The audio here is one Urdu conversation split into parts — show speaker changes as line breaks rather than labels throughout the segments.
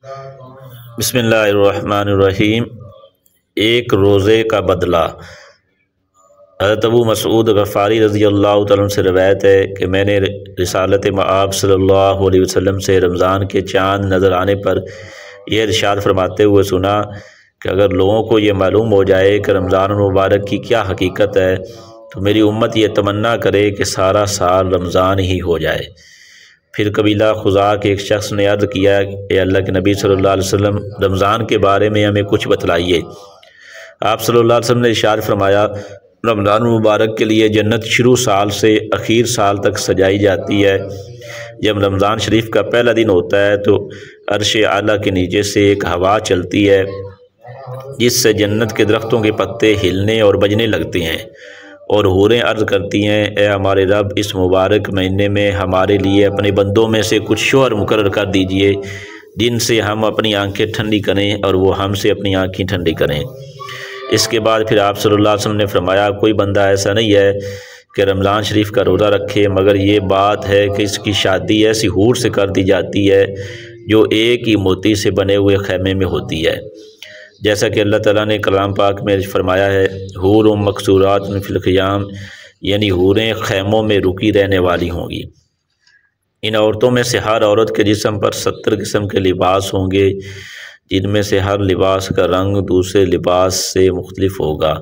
بسم اللہ الرحمن الرحیم۔ ایک روزے کا بدلہ۔ حضرت ابو مسعود غفاری رضی اللہ تعالیٰ عنہ سے روایت ہے کہ میں نے رسالت مآب صلی اللہ علیہ وسلم سے رمضان کے چاند نظر آنے پر یہ ارشاد فرماتے ہوئے سنا کہ اگر لوگوں کو یہ معلوم ہو جائے کہ رمضان المبارک کی کیا حقیقت ہے تو میری امت یہ تمنا کرے کہ سارا سال رمضان ہی ہو جائے۔ پھر قبیلہ خزاع کے ایک شخص نے عرض کیا کہ اللہ کے نبی صلی اللہ علیہ وسلم رمضان کے بارے میں ہمیں کچھ بتلائیے۔ آپ صلی اللہ علیہ وسلم نے ارشاد فرمایا، رمضان المبارک کے لیے جنت شروع سال سے اخیر سال تک سجائی جاتی ہے۔ جب رمضان شریف کا پہلا دن ہوتا ہے تو عرش اعلیٰ کے نیچے سے ایک ہوا چلتی ہے جس سے جنت کے درختوں کے پتے ہلنے اور بجنے لگتے ہیں، اور حوریں عرض کرتی ہیں، اے ہمارے رب، اس مبارک مہینے میں ہمارے لیے اپنے بندوں میں سے کچھ شوہر مقرر کر دیجئے جن سے ہم اپنی آنکھیں ٹھنڈی کریں اور وہ ہم سے اپنی آنکھیں ٹھنڈی کریں۔ اس کے بعد پھر آپ صلی اللہ علیہ وسلم نے فرمایا، کوئی بندہ ایسا نہیں ہے کہ رمضان شریف کا روزہ رکھے مگر یہ بات ہے کہ اس کی شادی ایسی حور سے کر دی جاتی ہے جو ایک ہی موتی سے بنے ہوئے خیمے میں ہوتی ہے، جیسا کہ اللہ تعالیٰ نے کلام پاک میں فرمایا ہے، حور مقصورات فی الخیام، یعنی حوریں خیموں میں رکی رہنے والی ہوں گی۔ ان عورتوں میں سے ہر عورت کے جسم پر 70 قسم کے لباس ہوں گے جن میں سے ہر لباس کا رنگ دوسرے لباس سے مختلف ہوگا،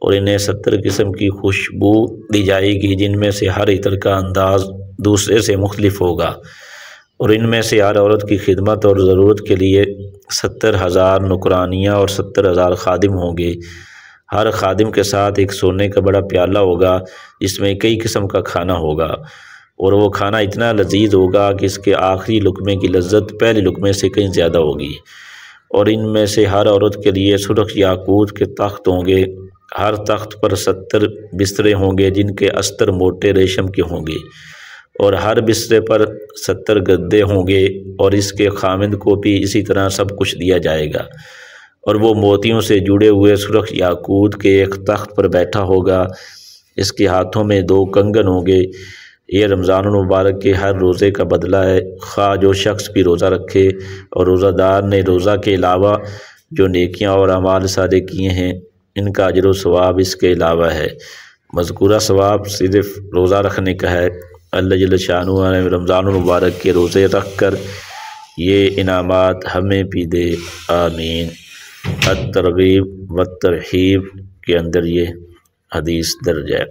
اور انہیں 70 قسم کی خوشبو دی جائے گی جن میں سے ہر عطر کا انداز دوسرے سے مختلف ہوگا، اور ان میں سے ہر عورت کی خدمت اور ضرورت کے لیے 70,000 نوکرانیاں اور 70,000 خادم ہوں گے۔ ہر خادم کے ساتھ ایک سونے کا بڑا پیالہ ہوگا جس میں کئی قسم کا کھانا ہوگا، اور وہ کھانا اتنا لذیذ ہوگا کہ اس کے آخری لقمے کی لذت پہلے لقمے سے کہیں زیادہ ہوگی، اور ان میں سے ہر عورت کے لیے سرخ یاقوت کے تخت ہوں گے، ہر تخت پر 70 بسترے ہوں گے جن کے استر موٹے ریشم کے ہوں گے، اور ہر بسترے پر 70 گدے ہوں گے، اور اس کے خامند کو بھی اسی طرح سب کچھ دیا جائے گا، اور وہ موتیوں سے جڑے ہوئے سرخ یاقوت کے ایک تخت پر بیٹھا ہوگا، اس کے ہاتھوں میں 2 کنگن ہوں گے۔ یہ رمضان المبارک کے ہر روزے کا بدلہ ہے، خواہ جو شخص بھی روزہ رکھے، اور روزہ دار نے روزہ کے علاوہ جو نیکیاں اور اعمال صالح کیے ہیں ان کا اجر و ثواب اس کے علاوہ ہے۔ مذکورہ ثواب صرف روزہ رکھنے کا ہے۔ اللہ جل شانہ نے رمضان المبارک کے روزے رکھ کر یہ انعامات ہمیں بھی دے، آمین۔ الترغیب والترہیب کے اندر یہ حدیث درج ہے۔